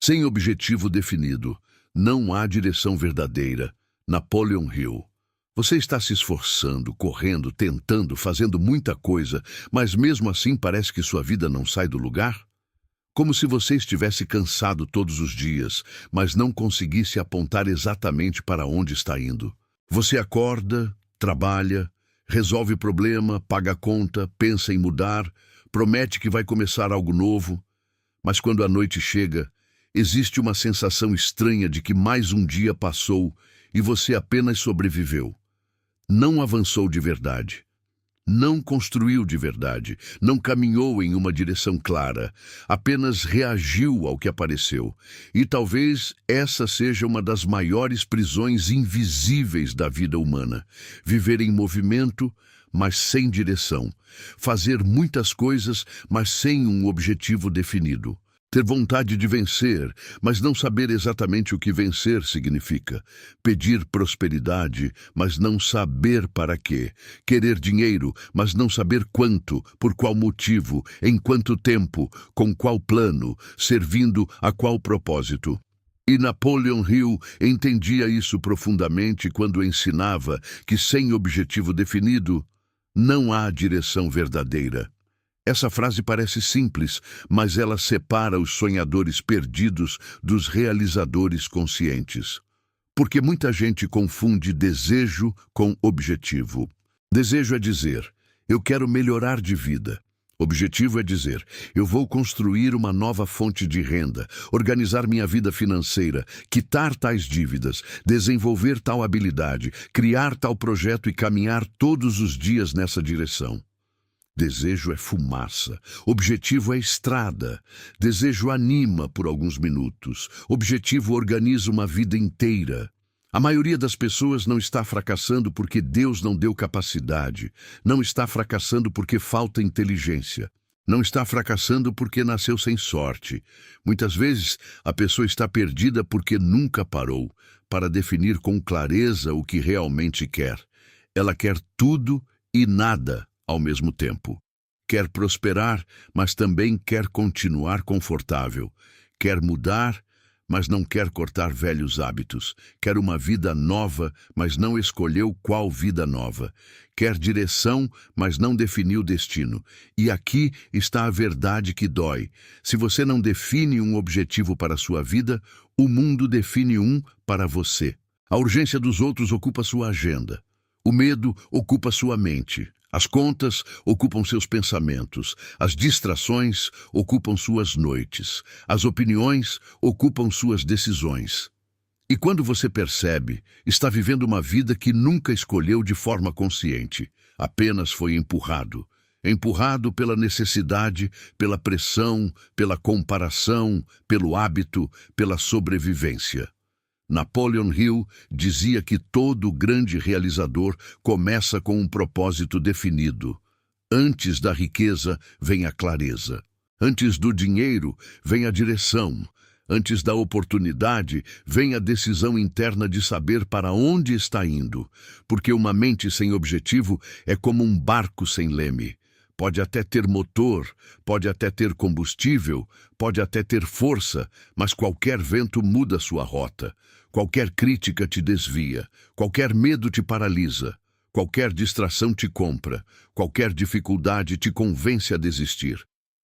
Sem objetivo definido, não há direção verdadeira. Napoleon Hill. Você está se esforçando, correndo, tentando, fazendo muita coisa, mas mesmo assim parece que sua vida não sai do lugar? Como se você estivesse cansado todos os dias, mas não conseguisse apontar exatamente para onde está indo. Você acorda, trabalha, resolve problema, paga a conta, pensa em mudar, promete que vai começar algo novo, mas quando a noite chega, existe uma sensação estranha de que mais um dia passou e você apenas sobreviveu. Não avançou de verdade. Não construiu de verdade, não caminhou em uma direção clara, apenas reagiu ao que apareceu. E talvez essa seja uma das maiores prisões invisíveis da vida humana. Viver em movimento, mas sem direção. Fazer muitas coisas, mas sem um objetivo definido. Ter vontade de vencer, mas não saber exatamente o que vencer significa. Pedir prosperidade, mas não saber para quê. Querer dinheiro, mas não saber quanto, por qual motivo, em quanto tempo, com qual plano, servindo a qual propósito. E Napoleon Hill entendia isso profundamente quando ensinava que sem objetivo definido, não há direção verdadeira. Essa frase parece simples, mas ela separa os sonhadores perdidos dos realizadores conscientes. Porque muita gente confunde desejo com objetivo. Desejo é dizer, eu quero melhorar de vida. Objetivo é dizer, eu vou construir uma nova fonte de renda, organizar minha vida financeira, quitar tais dívidas, desenvolver tal habilidade, criar tal projeto e caminhar todos os dias nessa direção. Desejo é fumaça, objetivo é estrada. Desejo anima por alguns minutos, objetivo organiza uma vida inteira. A maioria das pessoas não está fracassando porque Deus não deu capacidade, não está fracassando porque falta inteligência, não está fracassando porque nasceu sem sorte. Muitas vezes a pessoa está perdida porque nunca parou para definir com clareza o que realmente quer. Ela quer tudo e nada ao mesmo tempo. Quer prosperar, mas também quer continuar confortável. Quer mudar, mas não quer cortar velhos hábitos. Quer uma vida nova, mas não escolheu qual vida nova. Quer direção, mas não definiu destino. E aqui está a verdade que dói. Se você não define um objetivo para a sua vida, o mundo define um para você. A urgência dos outros ocupa sua agenda. O medo ocupa sua mente. As contas ocupam seus pensamentos, as distrações ocupam suas noites, as opiniões ocupam suas decisões. E quando você percebe, está vivendo uma vida que nunca escolheu de forma consciente, apenas foi empurrado. Empurrado pela necessidade, pela pressão, pela comparação, pelo hábito, pela sobrevivência. Napoleon Hill dizia que todo grande realizador começa com um propósito definido. Antes da riqueza vem a clareza. Antes do dinheiro vem a direção. Antes da oportunidade vem a decisão interna de saber para onde está indo. Porque uma mente sem objetivo é como um barco sem leme. Pode até ter motor, pode até ter combustível, pode até ter força, mas qualquer vento muda sua rota. Qualquer crítica te desvia, qualquer medo te paralisa, qualquer distração te compra, qualquer dificuldade te convence a desistir.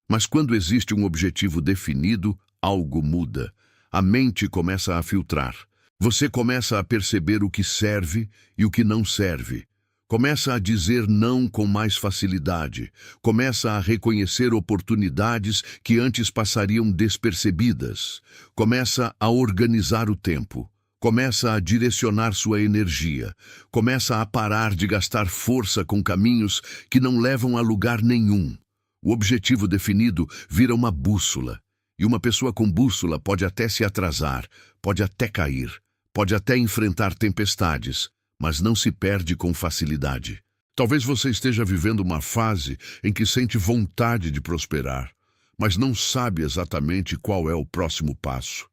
Mas quando existe um objetivo definido, algo muda. A mente começa a filtrar. Você começa a perceber o que serve e o que não serve. Começa a dizer não com mais facilidade. Começa a reconhecer oportunidades que antes passariam despercebidas. Começa a organizar o tempo. Começa a direcionar sua energia. Começa a parar de gastar força com caminhos que não levam a lugar nenhum. O objetivo definido vira uma bússola. E uma pessoa com bússola pode até se atrasar, pode até cair, pode até enfrentar tempestades, mas não se perde com facilidade. Talvez você esteja vivendo uma fase em que sente vontade de prosperar, mas não sabe exatamente qual é o próximo passo.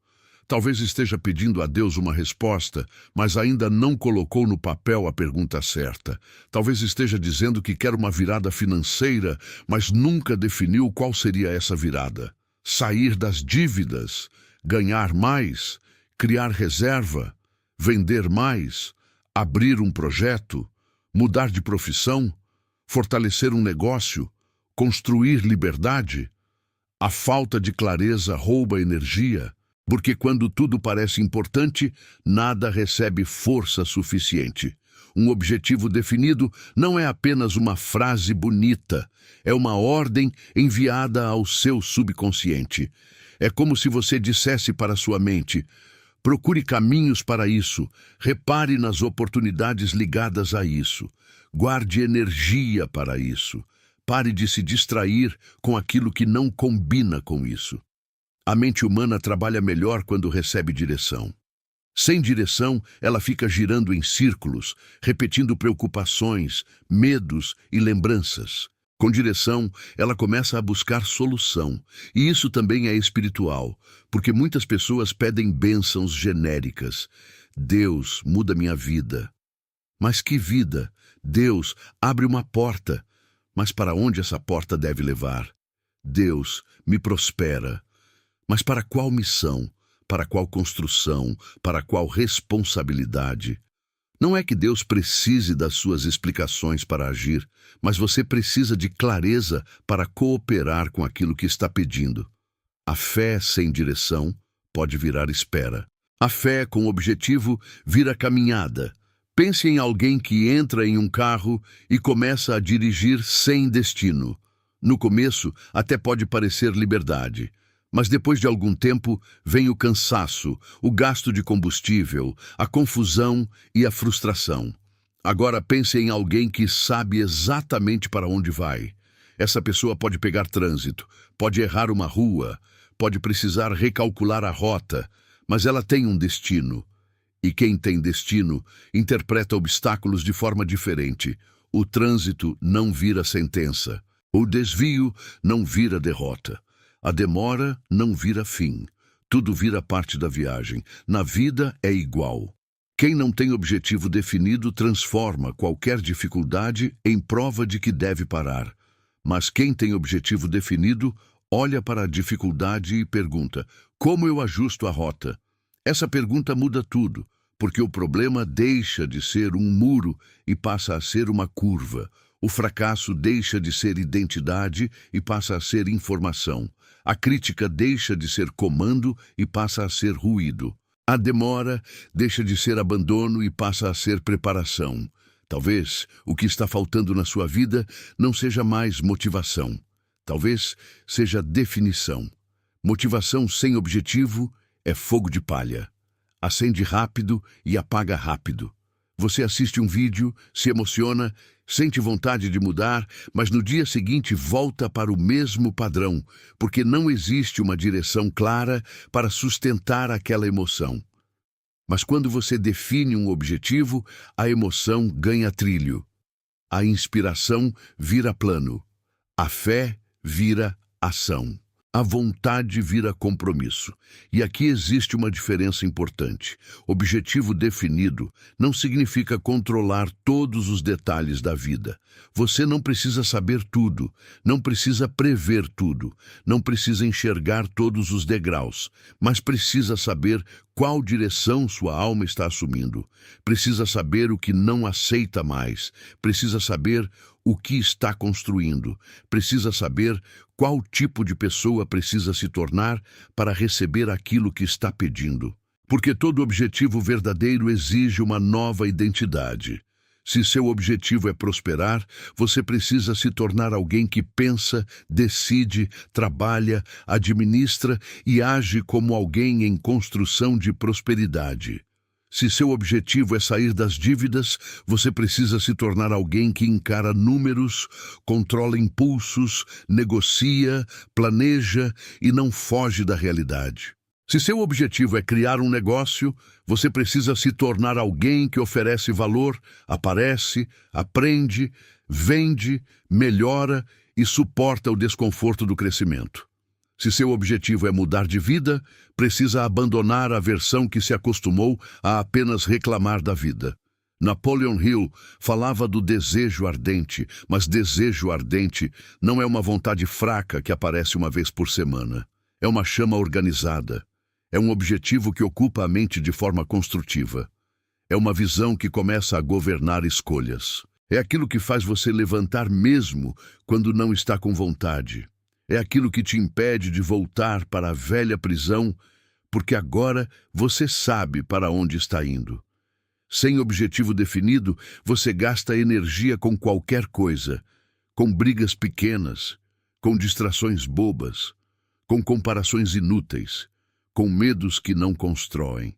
Talvez esteja pedindo a Deus uma resposta, mas ainda não colocou no papel a pergunta certa. Talvez esteja dizendo que quer uma virada financeira, mas nunca definiu qual seria essa virada. Sair das dívidas, ganhar mais, criar reserva, vender mais, abrir um projeto, mudar de profissão, fortalecer um negócio, construir liberdade. A falta de clareza rouba energia, porque quando tudo parece importante, nada recebe força suficiente. Um objetivo definido não é apenas uma frase bonita, é uma ordem enviada ao seu subconsciente. É como se você dissesse para sua mente: procure caminhos para isso, repare nas oportunidades ligadas a isso, guarde energia para isso, pare de se distrair com aquilo que não combina com isso. A mente humana trabalha melhor quando recebe direção. Sem direção, ela fica girando em círculos, repetindo preocupações, medos e lembranças. Com direção, ela começa a buscar solução. E isso também é espiritual, porque muitas pessoas pedem bênçãos genéricas. Deus, muda minha vida. Mas que vida? Deus, abre uma porta. Mas para onde essa porta deve levar? Deus, me prospera. Mas para qual missão? Para qual construção? Para qual responsabilidade? Não é que Deus precise das suas explicações para agir, mas você precisa de clareza para cooperar com aquilo que está pedindo. A fé sem direção pode virar espera. A fé com objetivo vira caminhada. Pense em alguém que entra em um carro e começa a dirigir sem destino. No começo, até pode parecer liberdade. Mas depois de algum tempo, vem o cansaço, o gasto de combustível, a confusão e a frustração. Agora pense em alguém que sabe exatamente para onde vai. Essa pessoa pode pegar trânsito, pode errar uma rua, pode precisar recalcular a rota, mas ela tem um destino. E quem tem destino interpreta obstáculos de forma diferente. O trânsito não vira sentença. O desvio não vira derrota. A demora não vira fim. Tudo vira parte da viagem. Na vida é igual. Quem não tem objetivo definido transforma qualquer dificuldade em prova de que deve parar. Mas quem tem objetivo definido olha para a dificuldade e pergunta: como eu ajusto a rota? Essa pergunta muda tudo, porque o problema deixa de ser um muro e passa a ser uma curva. O fracasso deixa de ser identidade e passa a ser informação. A crítica deixa de ser comando e passa a ser ruído. A demora deixa de ser abandono e passa a ser preparação. Talvez o que está faltando na sua vida não seja mais motivação. Talvez seja definição. Motivação sem objetivo é fogo de palha. Acende rápido e apaga rápido. Você assiste um vídeo, se emociona, sente vontade de mudar, mas no dia seguinte volta para o mesmo padrão, porque não existe uma direção clara para sustentar aquela emoção. Mas quando você define um objetivo, a emoção ganha trilho. A inspiração vira plano. A fé vira ação. A vontade vira compromisso. E aqui existe uma diferença importante. Objetivo definido não significa controlar todos os detalhes da vida. Você não precisa saber tudo, não precisa prever tudo, não precisa enxergar todos os degraus, mas precisa saber qual direção sua alma está assumindo. Precisa saber o que não aceita mais. Precisa saber o que está construindo. Precisa saber qual tipo de pessoa precisa se tornar para receber aquilo que está pedindo. Porque todo objetivo verdadeiro exige uma nova identidade. Se seu objetivo é prosperar, você precisa se tornar alguém que pensa, decide, trabalha, administra e age como alguém em construção de prosperidade. Se seu objetivo é sair das dívidas, você precisa se tornar alguém que encara números, controla impulsos, negocia, planeja e não foge da realidade. Se seu objetivo é criar um negócio, você precisa se tornar alguém que oferece valor, aparece, aprende, vende, melhora e suporta o desconforto do crescimento. Se seu objetivo é mudar de vida, precisa abandonar a versão que se acostumou a apenas reclamar da vida. Napoleon Hill falava do desejo ardente, mas desejo ardente não é uma vontade fraca que aparece uma vez por semana. É uma chama organizada. É um objetivo que ocupa a mente de forma construtiva. É uma visão que começa a governar escolhas. É aquilo que faz você levantar mesmo quando não está com vontade. É aquilo que te impede de voltar para a velha prisão, porque agora você sabe para onde está indo. Sem objetivo definido, você gasta energia com qualquer coisa, com brigas pequenas, com distrações bobas, com comparações inúteis, com medos que não constroem,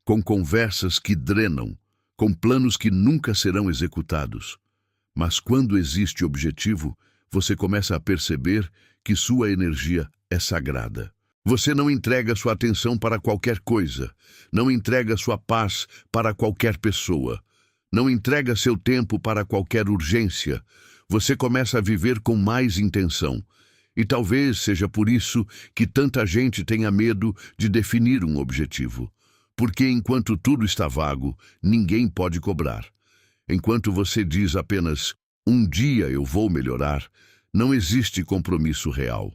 com conversas que drenam, com planos que nunca serão executados. Mas quando existe objetivo, você começa a perceber que sua energia é sagrada. Você não entrega sua atenção para qualquer coisa, não entrega sua paz para qualquer pessoa, não entrega seu tempo para qualquer urgência. Você começa a viver com mais intenção. E talvez seja por isso que tanta gente tenha medo de definir um objetivo. Porque enquanto tudo está vago, ninguém pode cobrar. Enquanto você diz apenas, um dia eu vou melhorar, não existe compromisso real.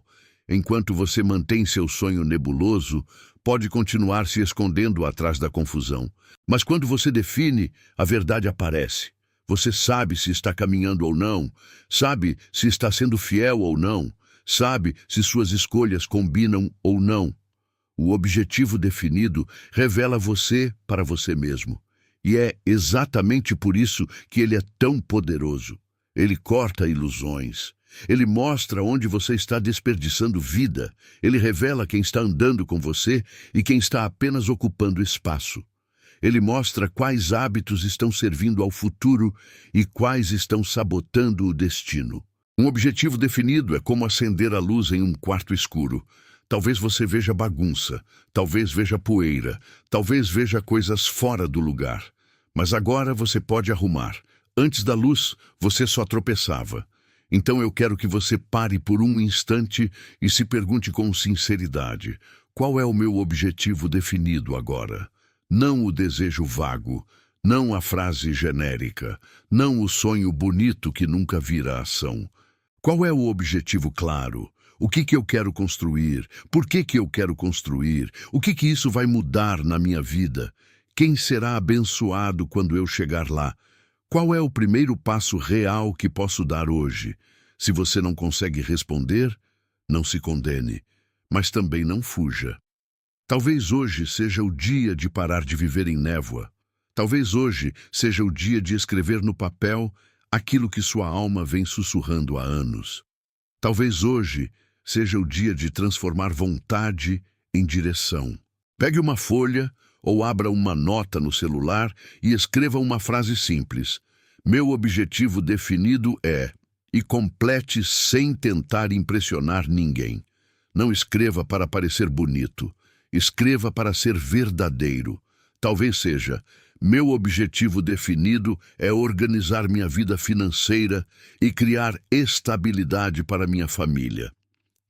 Enquanto você mantém seu sonho nebuloso, pode continuar se escondendo atrás da confusão. Mas quando você define, a verdade aparece. Você sabe se está caminhando ou não, sabe se está sendo fiel ou não, sabe se suas escolhas combinam ou não. O objetivo definido revela você para você mesmo. E é exatamente por isso que ele é tão poderoso. Ele corta ilusões. Ele mostra onde você está desperdiçando vida. Ele revela quem está andando com você e quem está apenas ocupando espaço. Ele mostra quais hábitos estão servindo ao futuro e quais estão sabotando o destino. Um objetivo definido é como acender a luz em um quarto escuro. Talvez você veja bagunça, talvez veja poeira, talvez veja coisas fora do lugar. Mas agora você pode arrumar. Antes da luz, você só tropeçava. Então eu quero que você pare por um instante e se pergunte com sinceridade: qual é o meu objetivo definido agora? Não o desejo vago, não a frase genérica, não o sonho bonito que nunca vira ação. Qual é o objetivo claro? O que eu quero construir? Por que eu quero construir? O que isso vai mudar na minha vida? Quem será abençoado quando eu chegar lá? Qual é o primeiro passo real que posso dar hoje? Se você não consegue responder, não se condene, mas também não fuja. Talvez hoje seja o dia de parar de viver em névoa. Talvez hoje seja o dia de escrever no papel aquilo que sua alma vem sussurrando há anos. Talvez hoje seja o dia de transformar vontade em direção. Pegue uma folha ou abra uma nota no celular e escreva uma frase simples. Meu objetivo definido é... E complete sem tentar impressionar ninguém. Não escreva para parecer bonito. Escreva para ser verdadeiro. Talvez seja: meu objetivo definido é organizar minha vida financeira e criar estabilidade para minha família.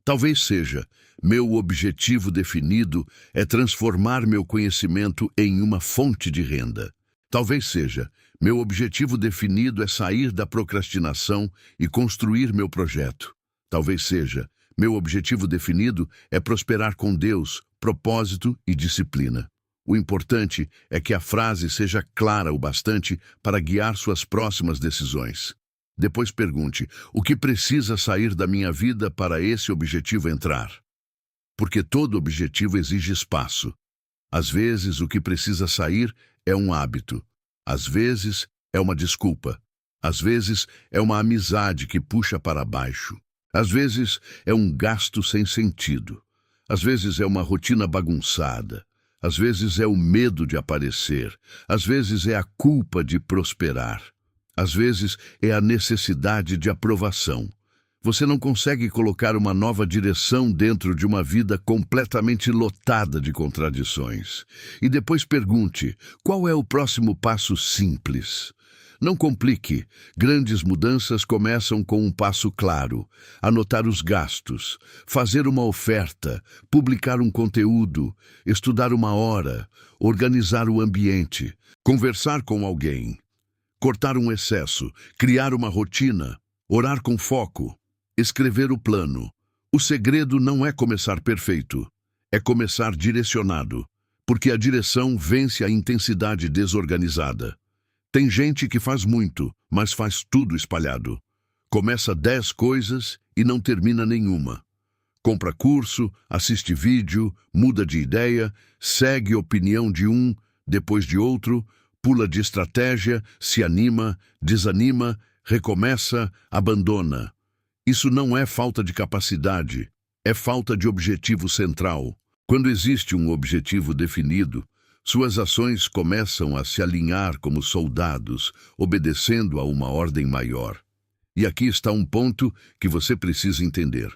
Talvez seja: meu objetivo definido é transformar meu conhecimento em uma fonte de renda. Talvez seja: meu objetivo definido é sair da procrastinação e construir meu projeto. Talvez seja: meu objetivo definido é prosperar com Deus, propósito e disciplina. O importante é que a frase seja clara o bastante para guiar suas próximas decisões. Depois pergunte: o que precisa sair da minha vida para esse objetivo entrar? Porque todo objetivo exige espaço. Às vezes, o que precisa sair é um hábito. Às vezes, é uma desculpa. Às vezes, é uma amizade que puxa para baixo. Às vezes, é um gasto sem sentido. Às vezes, é uma rotina bagunçada. Às vezes, é o medo de aparecer. Às vezes, é a culpa de prosperar. Às vezes, é a necessidade de aprovação. Você não consegue colocar uma nova direção dentro de uma vida completamente lotada de contradições. E depois pergunte: qual é o próximo passo simples? Não complique. Grandes mudanças começam com um passo claro: anotar os gastos, fazer uma oferta, publicar um conteúdo, estudar uma hora, organizar o ambiente, conversar com alguém, cortar um excesso, criar uma rotina, orar com foco, escrever o plano. O segredo não é começar perfeito, é começar direcionado, porque a direção vence a intensidade desorganizada. Tem gente que faz muito, mas faz tudo espalhado. Começa 10 coisas e não termina nenhuma. Compra curso, assiste vídeo, muda de ideia, segue opinião de um, depois de outro, pula de estratégia, se anima, desanima, recomeça, abandona. Isso não é falta de capacidade, é falta de objetivo central. Quando existe um objetivo definido, suas ações começam a se alinhar como soldados, obedecendo a uma ordem maior. E aqui está um ponto que você precisa entender.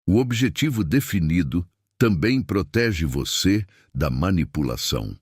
O objetivo definido também protege você da manipulação.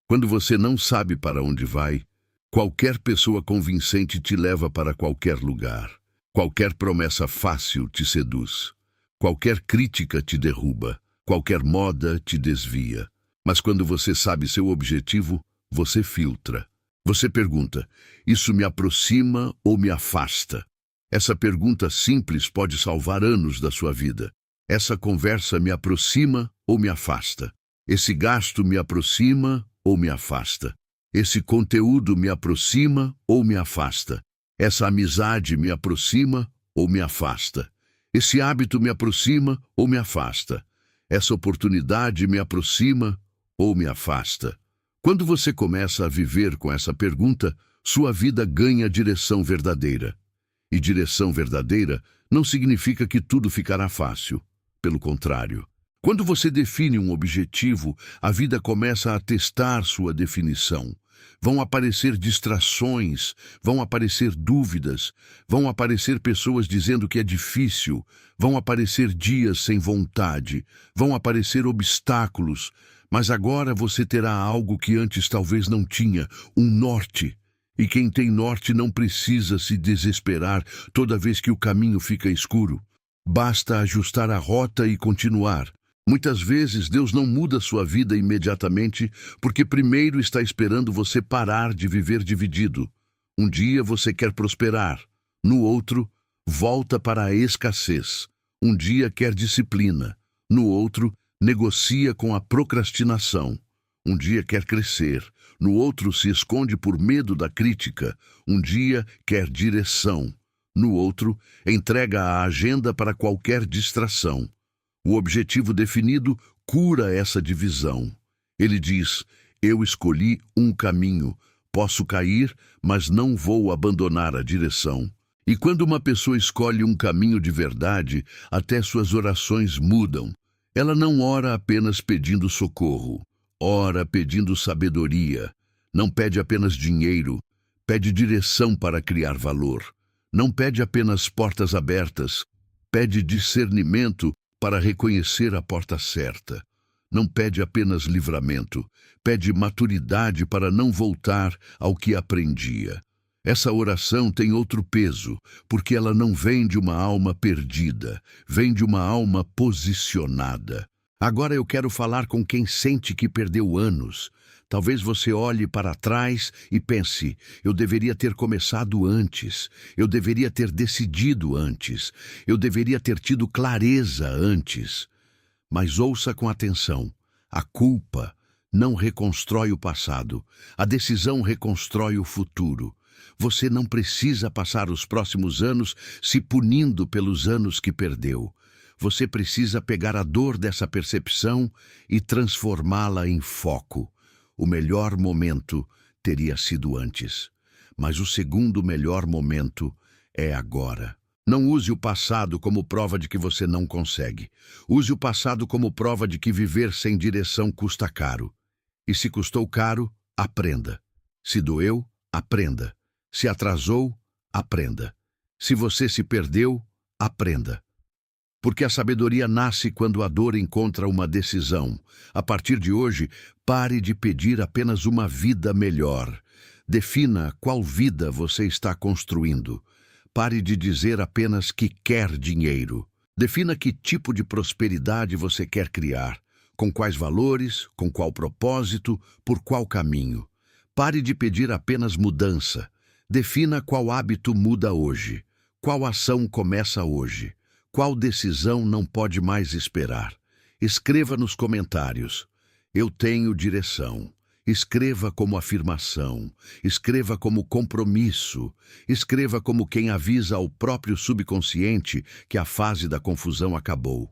Quando você não sabe para onde vai, qualquer pessoa convincente te leva para qualquer lugar. Qualquer promessa fácil te seduz. Qualquer crítica te derruba. Qualquer moda te desvia. Mas quando você sabe seu objetivo, você filtra. Você pergunta: isso me aproxima ou me afasta? Essa pergunta simples pode salvar anos da sua vida. Essa conversa me aproxima ou me afasta? Esse gasto me aproxima ou me afasta? Esse conteúdo me aproxima ou me afasta? Essa amizade me aproxima ou me afasta? Esse hábito me aproxima ou me afasta? Essa oportunidade me aproxima ou me afasta? Quando você começa a viver com essa pergunta, sua vida ganha direção verdadeira. E direção verdadeira não significa que tudo ficará fácil. Pelo contrário, quando você define um objetivo, a vida começa a testar sua definição. Vão aparecer distrações, vão aparecer dúvidas, vão aparecer pessoas dizendo que é difícil, vão aparecer dias sem vontade, vão aparecer obstáculos, mas agora você terá algo que antes talvez não tinha, um norte. E quem tem norte não precisa se desesperar toda vez que o caminho fica escuro. Basta ajustar a rota e continuar. Muitas vezes Deus não muda sua vida imediatamente porque primeiro está esperando você parar de viver dividido. Um dia você quer prosperar, no outro, volta para a escassez. Um dia quer disciplina, no outro, negocia com a procrastinação. Um dia quer crescer, no outro se esconde por medo da crítica. Um dia quer direção, no outro entrega a agenda para qualquer distração. O objetivo definido cura essa divisão. Ele diz: eu escolhi um caminho, posso cair, mas não vou abandonar a direção. E quando uma pessoa escolhe um caminho de verdade, até suas orações mudam. Ela não ora apenas pedindo socorro, ora pedindo sabedoria. Não pede apenas dinheiro, pede direção para criar valor. Não pede apenas portas abertas, pede discernimento para reconhecer a porta certa. Não pede apenas livramento, pede maturidade para não voltar ao que aprendia. Essa oração tem outro peso, porque ela não vem de uma alma perdida, vem de uma alma posicionada. Agora eu quero falar com quem sente que perdeu anos. Talvez você olhe para trás e pense: eu deveria ter começado antes, eu deveria ter decidido antes, eu deveria ter tido clareza antes. Mas ouça com atenção: a culpa não reconstrói o passado, a decisão reconstrói o futuro. Você não precisa passar os próximos anos se punindo pelos anos que perdeu. Você precisa pegar a dor dessa percepção e transformá-la em foco. O melhor momento teria sido antes, mas o segundo melhor momento é agora. Não use o passado como prova de que você não consegue. Use o passado como prova de que viver sem direção custa caro. E se custou caro, aprenda. Se doeu, aprenda. Se atrasou, aprenda. Se você se perdeu, aprenda. Porque a sabedoria nasce quando a dor encontra uma decisão. A partir de hoje, pare de pedir apenas uma vida melhor. Defina qual vida você está construindo. Pare de dizer apenas que quer dinheiro. Defina que tipo de prosperidade você quer criar. Com quais valores, com qual propósito, por qual caminho. Pare de pedir apenas mudança. Defina qual hábito muda hoje. Qual ação começa hoje. Qual decisão não pode mais esperar? Escreva nos comentários: eu tenho direção. Escreva como afirmação, escreva como compromisso, escreva como quem avisa ao próprio subconsciente que a fase da confusão acabou.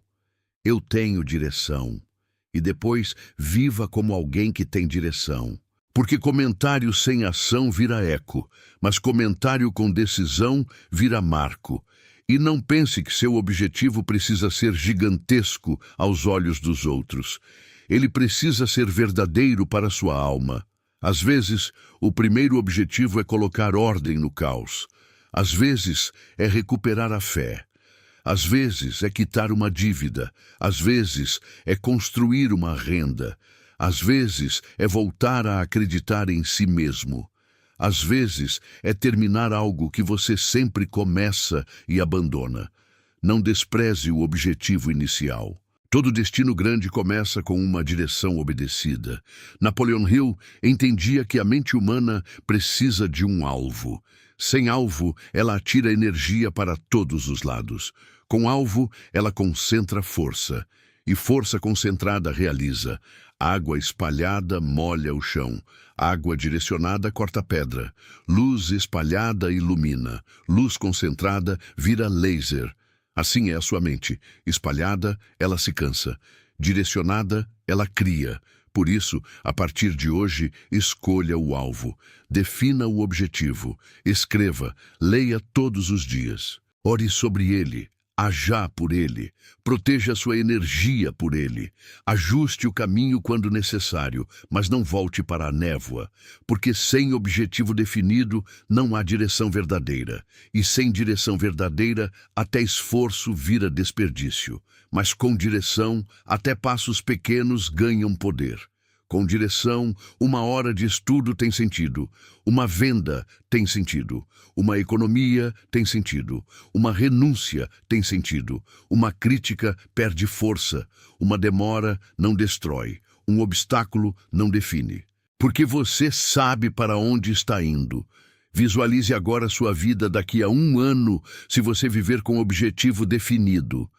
Eu tenho direção. E depois, viva como alguém que tem direção. Porque comentário sem ação vira eco, mas comentário com decisão vira marco. E não pense que seu objetivo precisa ser gigantesco aos olhos dos outros. Ele precisa ser verdadeiro para sua alma. Às vezes, o primeiro objetivo é colocar ordem no caos. Às vezes, é recuperar a fé. Às vezes, é quitar uma dívida. Às vezes, é construir uma renda. Às vezes, é voltar a acreditar em si mesmo. Às vezes, é terminar algo que você sempre começa e abandona. Não despreze o objetivo inicial. Todo destino grande começa com uma direção obedecida. Napoleon Hill entendia que a mente humana precisa de um alvo. Sem alvo, ela atira energia para todos os lados. Com alvo, ela concentra força. E força concentrada realiza. Água espalhada molha o chão. Água direcionada corta pedra. Luz espalhada ilumina. Luz concentrada vira laser. Assim é a sua mente. Espalhada, ela se cansa. Direcionada, ela cria. Por isso, a partir de hoje, escolha o alvo. Defina o objetivo. Escreva. Leia todos os dias. Ore sobre ele. Haja por ele. Proteja sua energia por ele. Ajuste o caminho quando necessário, mas não volte para a névoa, porque sem objetivo definido não há direção verdadeira. E sem direção verdadeira, até esforço vira desperdício. Mas com direção, até passos pequenos ganham poder. Com direção, 1 hora de estudo tem sentido. Uma venda tem sentido. Uma economia tem sentido. Uma renúncia tem sentido. Uma crítica perde força. Uma demora não destrói. Um obstáculo não define. Porque você sabe para onde está indo. Visualize agora sua vida daqui a 1 ano, se você viver com objetivo definido.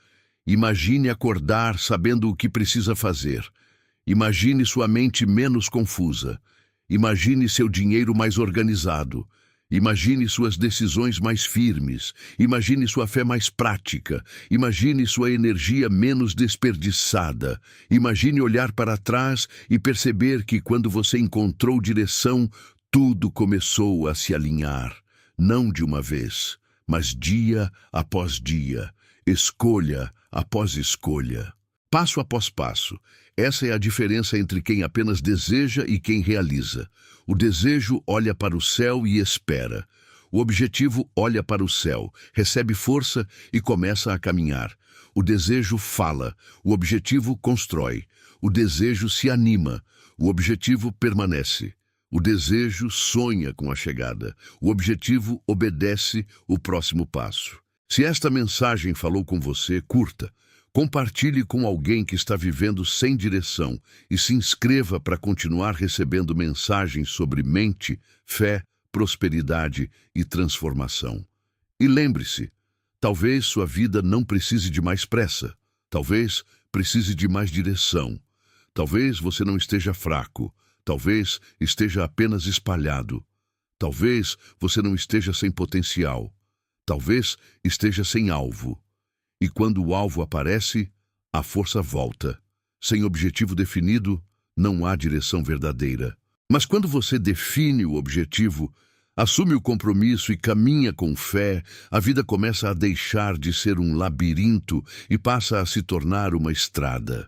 Imagine acordar sabendo o que precisa fazer. Imagine sua mente menos confusa. Imagine seu dinheiro mais organizado. Imagine suas decisões mais firmes. Imagine sua fé mais prática. Imagine sua energia menos desperdiçada. Imagine olhar para trás e perceber que quando você encontrou direção, tudo começou a se alinhar. Não de uma vez, mas dia após dia, escolha após escolha. Passo após passo. Essa é a diferença entre quem apenas deseja e quem realiza. O desejo olha para o céu e espera. O objetivo olha para o céu, recebe força e começa a caminhar. O desejo fala, o objetivo constrói. O desejo se anima, o objetivo permanece. O desejo sonha com a chegada. O objetivo obedece o próximo passo. Se esta mensagem falou com você, curta. Compartilhe com alguém que está vivendo sem direção e se inscreva para continuar recebendo mensagens sobre mente, fé, prosperidade e transformação. E lembre-se, talvez sua vida não precise de mais pressa. Talvez precise de mais direção. Talvez você não esteja fraco. Talvez esteja apenas espalhado. Talvez você não esteja sem potencial. Talvez esteja sem alvo. E quando o alvo aparece, a força volta. Sem objetivo definido, não há direção verdadeira. Mas quando você define o objetivo, assume o compromisso e caminha com fé, a vida começa a deixar de ser um labirinto e passa a se tornar uma estrada.